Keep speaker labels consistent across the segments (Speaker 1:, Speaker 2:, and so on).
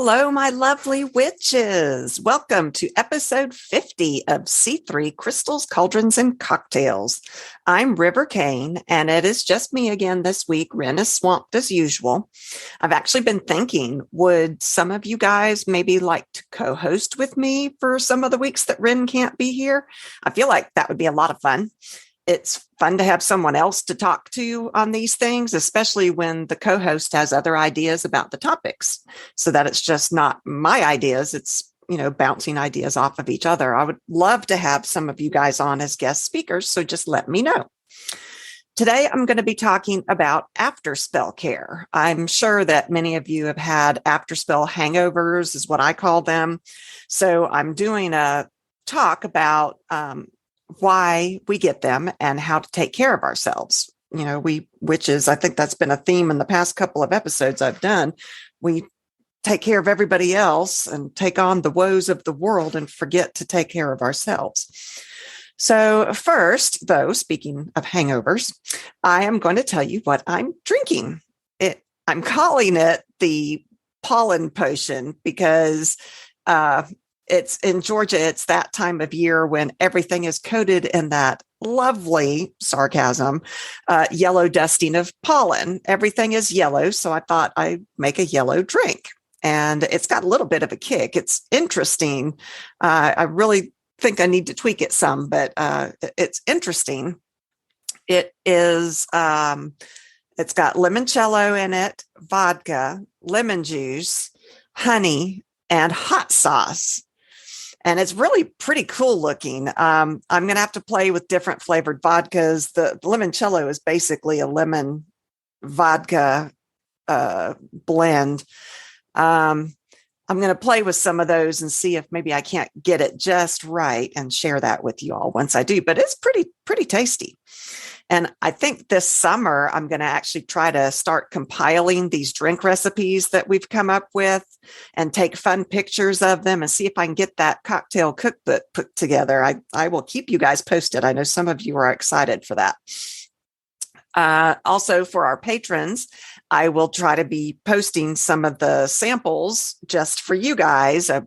Speaker 1: Hello, my lovely witches. Welcome to episode 50 of C3 Crystals, Cauldrons, and Cocktails. I'm River Kane, and it is just me again this week. Ren is swamped as usual. I've actually been thinking, would some of you guys maybe like to co-host with me for some of the weeks that Ren can't be here? I feel like that would be a lot of fun. It's fun to have someone else to talk to on these things, especially when the co-host has other ideas about the topics, so that it's just not my ideas. It's, bouncing ideas off of each other. I would love to have some of you guys on as guest speakers, so just let me know. Today, I'm going to be talking about after spell care. I'm sure that many of you have had after spell hangovers, is what I call them. So I'm doing a talk about why we get them and how to take care of ourselves. We witches, I think that's been a theme in the past couple of episodes I've done. We take care of everybody else and take on the woes of the world and forget to take care of ourselves. So first, though, speaking of hangovers, I am going to tell you what I'm drinking. I'm calling it the pollen potion because it's in Georgia. It's that time of year when everything is coated in that lovely sarcasm, yellow dusting of pollen. Everything is yellow. So I thought I'd make a yellow drink, and it's got a little bit of a kick. It's interesting. I really think I need to tweak it some, but it's interesting. It is, it's got limoncello in it, vodka, lemon juice, honey, and hot sauce. And it's really pretty cool looking. I'm going to have to play with different flavored vodkas. The limoncello is basically a lemon vodka blend. I'm going to play with some of those and see if maybe I can't get it just right and share that with you all once I do. But it's pretty tasty. And I think this summer, I'm going to actually try to start compiling these drink recipes that we've come up with and take fun pictures of them and see if I can get that cocktail cookbook put together. I will keep you guys posted. I know some of you are excited for that. Also, for our patrons, I will try to be posting some of the samples just for you guys, a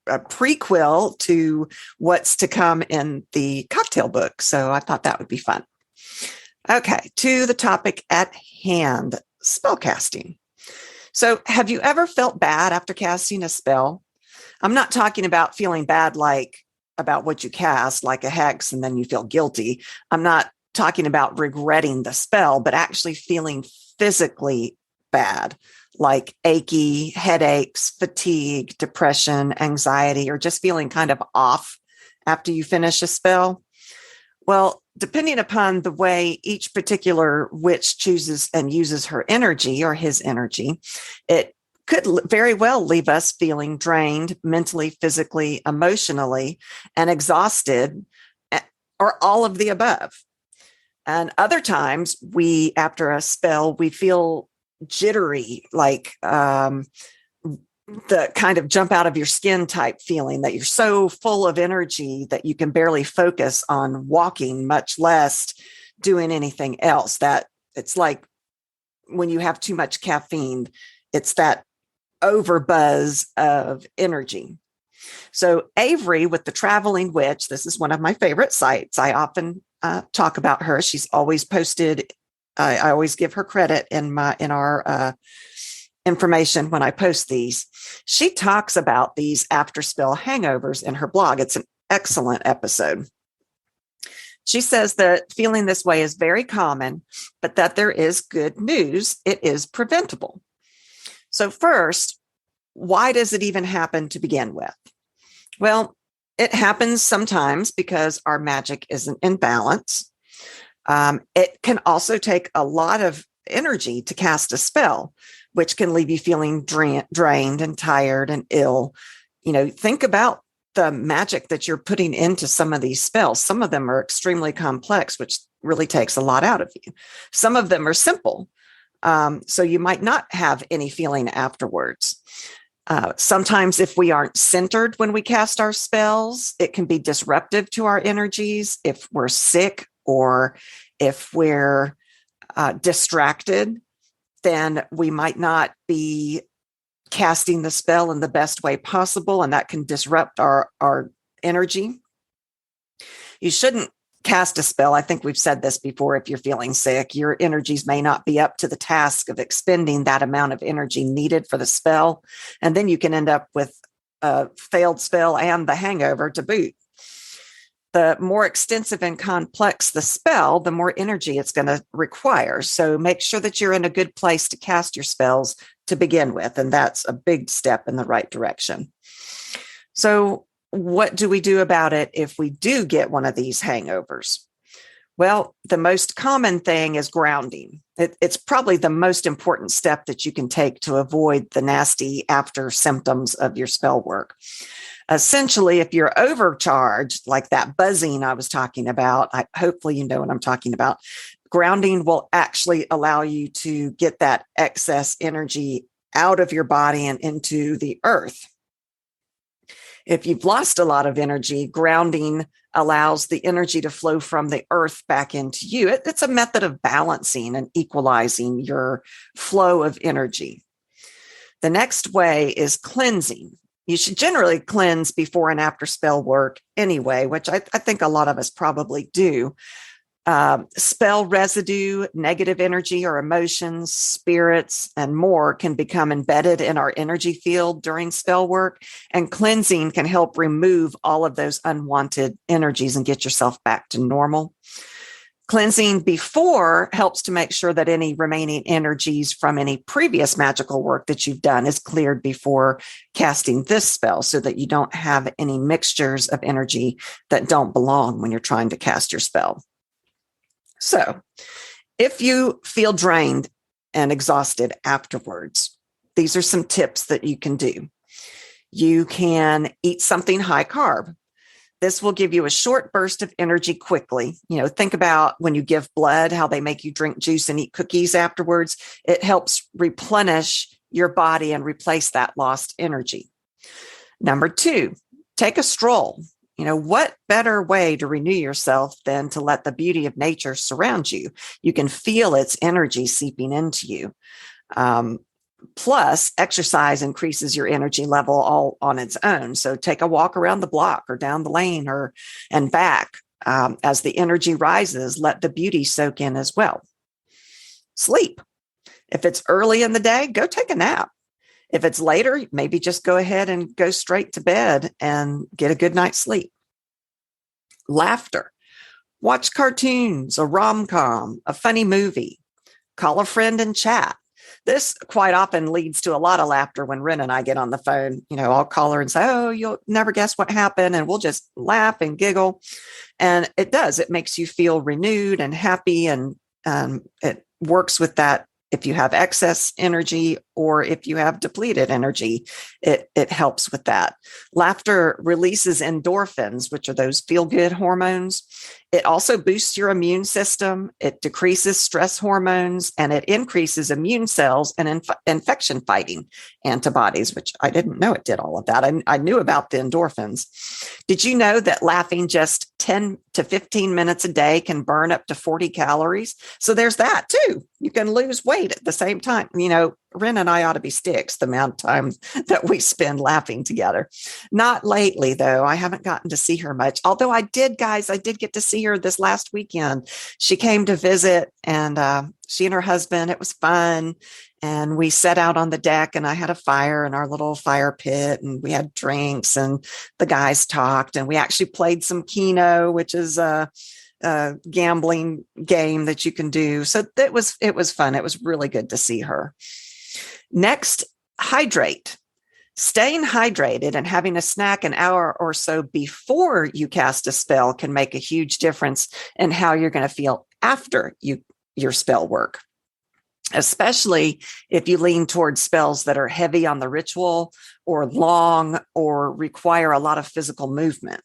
Speaker 1: prequel to what's to come in the cocktail book. So I thought that would be fun. Okay, to the topic at hand, spell casting. So have you ever felt bad after casting a spell? I'm not talking about feeling bad about what you cast, like a hex, and then you feel guilty. I'm not talking about regretting the spell, but actually feeling physically bad, like achy, headaches, fatigue, depression, anxiety, or just feeling kind of off after you finish a spell. Well, depending upon the way each particular witch chooses and uses her energy or his energy, it could very well leave us feeling drained mentally, physically, emotionally, and exhausted, or all of the above. And other times after a spell, we feel jittery, like the kind of jump out of your skin type feeling that you're so full of energy that you can barely focus on walking, much less doing anything else. That it's like when you have too much caffeine, it's that overbuzz of energy. So Avery with the Traveling Witch, this is one of my favorite sites. I often talk about her. She's always posted. I always give her credit in our information when I post these. She talks about these after spell hangovers in her blog. It's an excellent episode. She says that feeling this way is very common, but that there is good news. It is preventable. So first, why does it even happen to begin with? Well, it happens sometimes because our magic isn't in balance. It can also take a lot of energy to cast a spell, which can leave you feeling drained and tired and ill. Think about the magic that you're putting into some of these spells. Some of them are extremely complex, which really takes a lot out of you. Some of them are simple. So you might not have any feeling afterwards. Sometimes if we aren't centered when we cast our spells, it can be disruptive to our energies. If we're sick or if we're distracted, then we might not be casting the spell in the best way possible, and that can disrupt our energy. You shouldn't cast a spell. I think we've said this before. If you're feeling sick, your energies may not be up to the task of expending that amount of energy needed for the spell. And then you can end up with a failed spell and the hangover to boot. The more extensive and complex the spell, the more energy it's going to require. So make sure that you're in a good place to cast your spells to begin with. And that's a big step in the right direction. So what do we do about it if we do get one of these hangovers? Well, the most common thing is grounding. It's probably the most important step that you can take to avoid the nasty after symptoms of your spell work. Essentially, if you're overcharged, like that buzzing I was talking about, hopefully you know what I'm talking about, grounding will actually allow you to get that excess energy out of your body and into the earth. If you've lost a lot of energy, grounding allows the energy to flow from the earth back into you. It's a method of balancing and equalizing your flow of energy. The next way is cleansing. You should generally cleanse before and after spell work anyway, which I think a lot of us probably do. Spell residue, negative energy or emotions, spirits, and more can become embedded in our energy field during spell work, and cleansing can help remove all of those unwanted energies and get yourself back to normal. Cleansing before helps to make sure that any remaining energies from any previous magical work that you've done is cleared before casting this spell, so that you don't have any mixtures of energy that don't belong when you're trying to cast your spell. So if you feel drained and exhausted afterwards, these are some tips that you can do. You can eat something high carb. This will give you a short burst of energy quickly. Think about when you give blood, how they make you drink juice and eat cookies afterwards. It helps replenish your body and replace that lost energy. Number 2, take a stroll. What better way to renew yourself than to let the beauty of nature surround you? You can feel its energy seeping into you. Plus, exercise increases your energy level all on its own. So take a walk around the block or down the lane and back. As the energy rises, let the beauty soak in as well. Sleep. If it's early in the day, go take a nap. If it's later, maybe just go ahead and go straight to bed and get a good night's sleep. Laughter. Watch cartoons, a rom-com, a funny movie. Call a friend and chat. This quite often leads to a lot of laughter when Ren and I get on the phone. I'll call her and say, "Oh, you'll never guess what happened." And we'll just laugh and giggle. And it does. It makes you feel renewed and happy. And it works with that. If you have excess energy or if you have depleted energy, it helps with that. Laughter releases endorphins, which are those feel-good hormones. It also boosts your immune system. It decreases stress hormones, and it increases immune cells and infection-fighting antibodies, which I didn't know it did all of that. I knew about the endorphins. Did you know that laughing just 10 to 15 minutes a day can burn up to 40 calories? So there's that too. You can lose weight at the same time. Ren and I ought to be sticks, the amount of time that we spend laughing together. Not lately, though. I haven't gotten to see her much. Although I did get to see her this last weekend. She came to visit, and she and her husband, it was fun. And we sat out on the deck, and I had a fire in our little fire pit, and we had drinks, and the guys talked, and we actually played some Keno, which is a gambling game that you can do. So it was fun. It was really good to see her. Next, hydrate. Staying hydrated and having a snack an hour or so before you cast a spell can make a huge difference in how you're going to feel after your spell work, especially if you lean towards spells that are heavy on the ritual or long or require a lot of physical movement.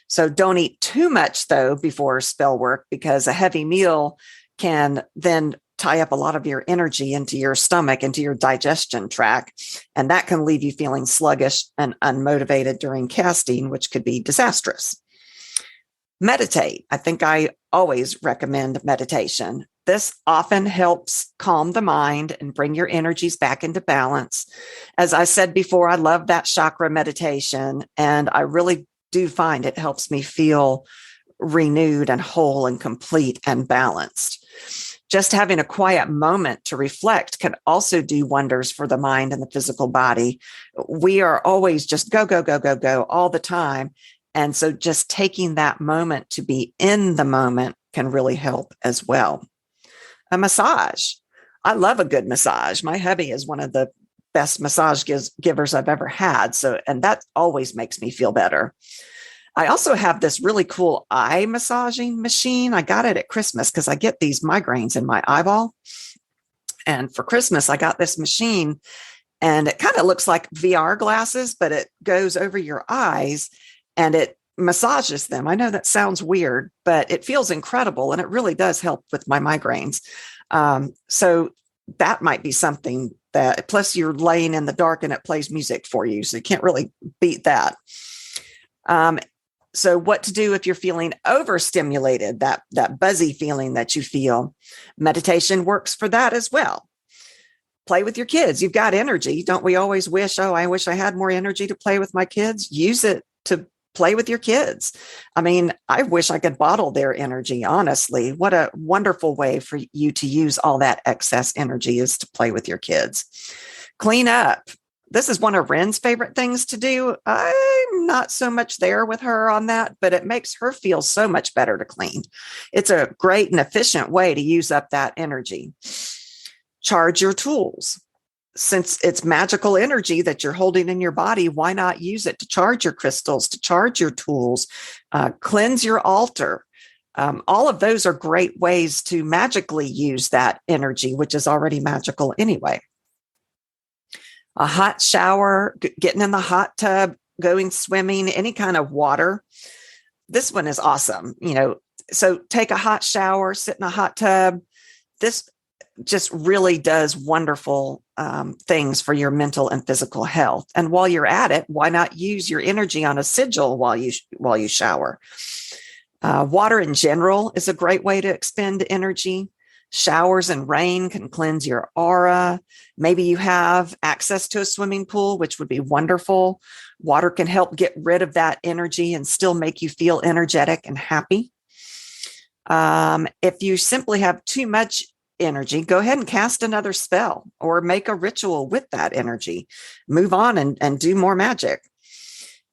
Speaker 1: So don't eat too much, though, before spell work, because a heavy meal can then tie up a lot of your energy into your stomach, into your digestion tract, and that can leave you feeling sluggish and unmotivated during casting, which could be disastrous. Meditate. I think I always recommend meditation. This often helps calm the mind and bring your energies back into balance. As I said before, I love that chakra meditation, and I really do find it helps me feel renewed and whole and complete and balanced. Just having a quiet moment to reflect can also do wonders for the mind and the physical body. We are always just go, go, go, go, go all the time. And so just taking that moment to be in the moment can really help as well. A massage. I love a good massage. My hubby is one of the best massage givers I've ever had. And that always makes me feel better. I also have this really cool eye massaging machine. I got it at Christmas because I get these migraines in my eyeball. And for Christmas, I got this machine, and it kind of looks like VR glasses, but it goes over your eyes and it massages them. I know that sounds weird, but it feels incredible, and it really does help with my migraines. So that might be something that, plus you're laying in the dark and it plays music for you. So you can't really beat that. So what to do if you're feeling overstimulated, that buzzy feeling that you feel? Meditation works for that as well. Play with your kids. You've got energy. Don't we always wish, I wish I had more energy to play with my kids? Use it to play with your kids. I mean, I wish I could bottle their energy, honestly. What a wonderful way for you to use all that excess energy is to play with your kids. Clean up. This is one of Ren's favorite things to do. I'm not so much there with her on that, but it makes her feel so much better to clean. It's a great and efficient way to use up that energy. Charge your tools. Since it's magical energy that you're holding in your body, why not use it to charge your crystals, to charge your tools, cleanse your altar? All of those are great ways to magically use that energy, which is already magical anyway. A hot shower, getting in the hot tub, going swimming, any kind of water. This one is awesome. So take a hot shower, sit in a hot tub. This just really does wonderful things for your mental and physical health. And while you're at it, why not use your energy on a sigil while you shower? Water in general is a great way to expend energy. Showers and rain can cleanse your aura. Maybe you have access to a swimming pool, which would be wonderful. Water can help get rid of that energy and still make you feel energetic and happy. If you simply have too much energy, go ahead and cast another spell or make a ritual with that energy. Move on and do more magic.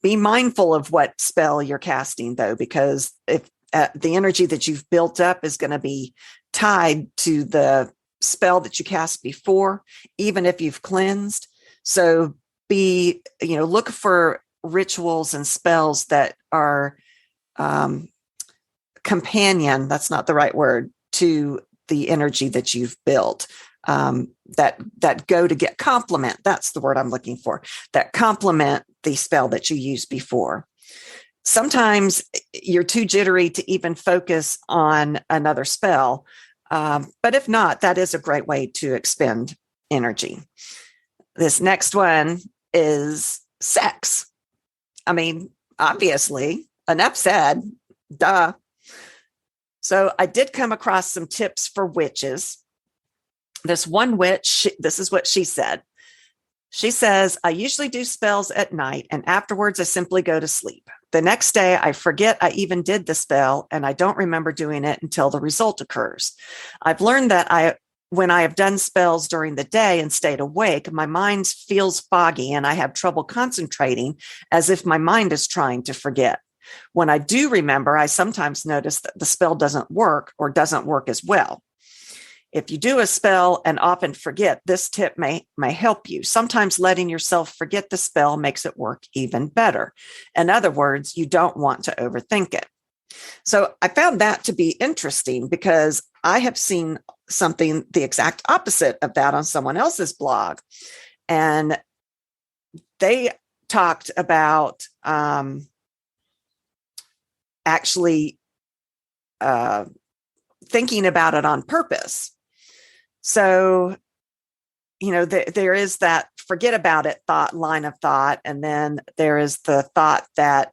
Speaker 1: Be mindful of what spell you're casting, though, because if the energy that you've built up is going to be tied to the spell that you cast before, even if you've cleansed. So look for rituals and spells that are companion, that's not the right word, to the energy that you've built, that go to get complement. That's the word I'm looking for, that complement the spell that you used before. Sometimes you're too jittery to even focus on another spell. But if not, that is a great way to expend energy. This next one is sex. I mean, obviously, enough said, duh. So I did come across some tips for witches. This one witch, this is what she said. She says, I usually do spells at night, and afterwards I simply go to sleep. The next day, I forget I even did the spell, and I don't remember doing it until the result occurs. I've learned that when I have done spells during the day and stayed awake, my mind feels foggy, and I have trouble concentrating as if my mind is trying to forget. When I do remember, I sometimes notice that the spell doesn't work or doesn't work as well. If you do a spell and often forget, this tip may help you. Sometimes letting yourself forget the spell makes it work even better. In other words, you don't want to overthink it. So I found that to be interesting because I have seen something the exact opposite of that on someone else's blog. And they talked about actually thinking about it on purpose. So, there is that forget about it line of thought. And then there is the thought that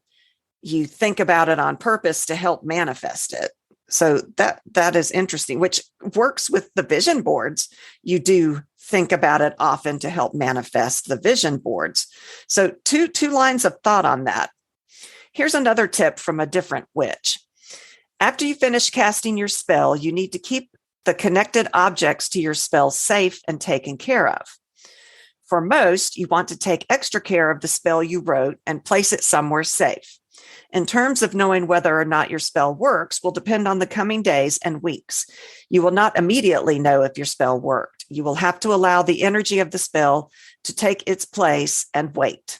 Speaker 1: you think about it on purpose to help manifest it. So that is interesting, which works with the vision boards. You do think about it often to help manifest the vision boards. So two lines of thought on that. Here's another tip from a different witch. After you finish casting your spell, you need to keep the connected objects to your spell safe and taken care of. For most, you want to take extra care of the spell you wrote and place it somewhere safe. In terms of knowing whether or not your spell works will depend on the coming days and weeks. You will not immediately know if your spell worked. You will have to allow the energy of the spell to take its place and wait.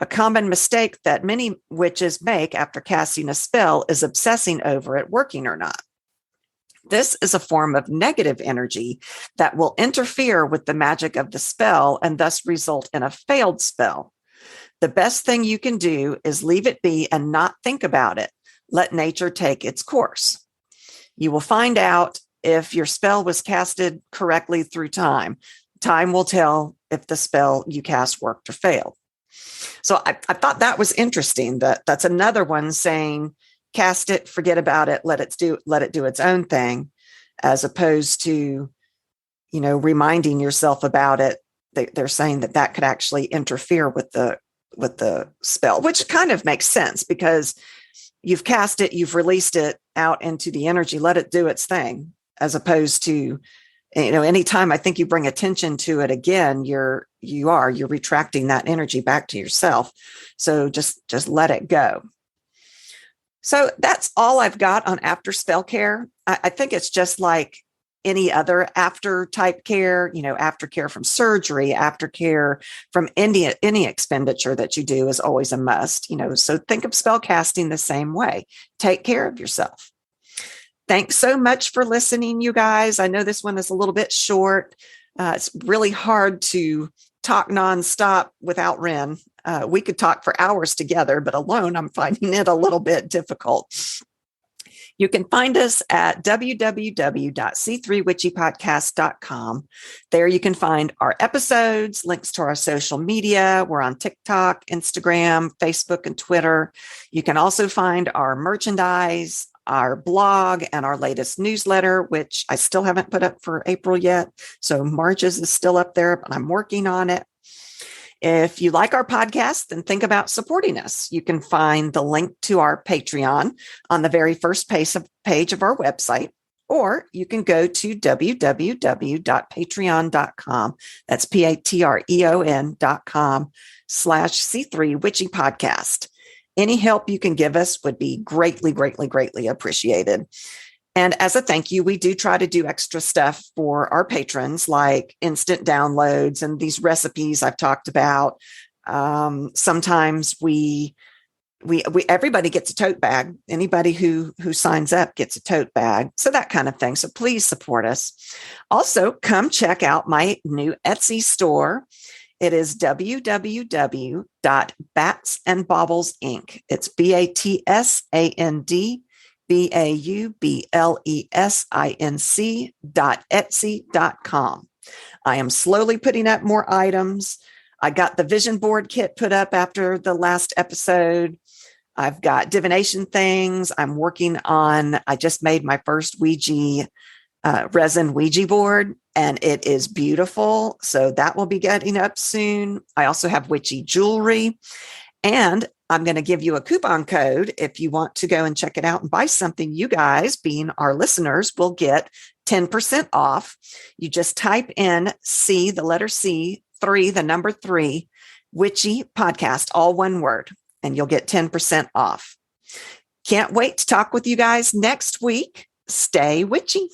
Speaker 1: A common mistake that many witches make after casting a spell is obsessing over it working or not. This is a form of negative energy that will interfere with the magic of the spell and thus result in a failed spell. The best thing you can do is leave it be and not think about it. Let nature take its course. You will find out if your spell was casted correctly through time. Time will tell if the spell you cast worked or failed. So I thought that was interesting. That's another one saying, cast it, forget about it, let it do its own thing, as opposed to, reminding yourself about it. They're saying that could actually interfere with the spell, which kind of makes sense because you've cast it, you've released it out into the energy, let it do its thing, as opposed to, anytime I think you bring attention to it again, you're retracting that energy back to yourself. So just let it go. So that's all I've got on after spell care. I think it's just like any other after type care, aftercare from surgery, aftercare from any expenditure that you do is always a must, so think of spell casting the same way. Take care of yourself. Thanks so much for listening, you guys. I know this one is a little bit short. It's really hard to talk nonstop without Ren. We could talk for hours together, but alone, I'm finding it a little bit difficult. You can find us at www.c3witchypodcast.com. There you can find our episodes, links to our social media. We're on TikTok, Instagram, Facebook, and Twitter. You can also find our merchandise, our blog, and our latest newsletter, which I still haven't put up for April yet. So March's is still up there, but I'm working on it. If you like our podcast, then think about supporting us. You can find the link to our Patreon on the very first page of our website, or you can go to www.patreon.com. That's patreon.com/C3 Witchy Podcast. Any help you can give us would be greatly, greatly, greatly appreciated. And as a thank you, we do try to do extra stuff for our patrons, like instant downloads and these recipes I've talked about. Sometimes we everybody gets a tote bag. Anybody who signs up gets a tote bag. So that kind of thing. So please support us. Also, come check out my new Etsy store. It is www.batsandbaubles Inc. It's BATSANDBAUBLESINC.etsy.com. I am slowly putting up more items. I got the vision board kit put up after the last episode. I've got divination things. I'm working on, I just made my first resin Ouija board, and it is beautiful. So that will be getting up soon. I also have witchy jewelry, and I'm going to give you a coupon code if you want to go and check it out and buy something. You guys, being our listeners, will get 10% off. You just type in C, the letter C, 3, the number 3, Witchy Podcast, all one word, and you'll get 10% off. Can't wait to talk with you guys next week. Stay witchy.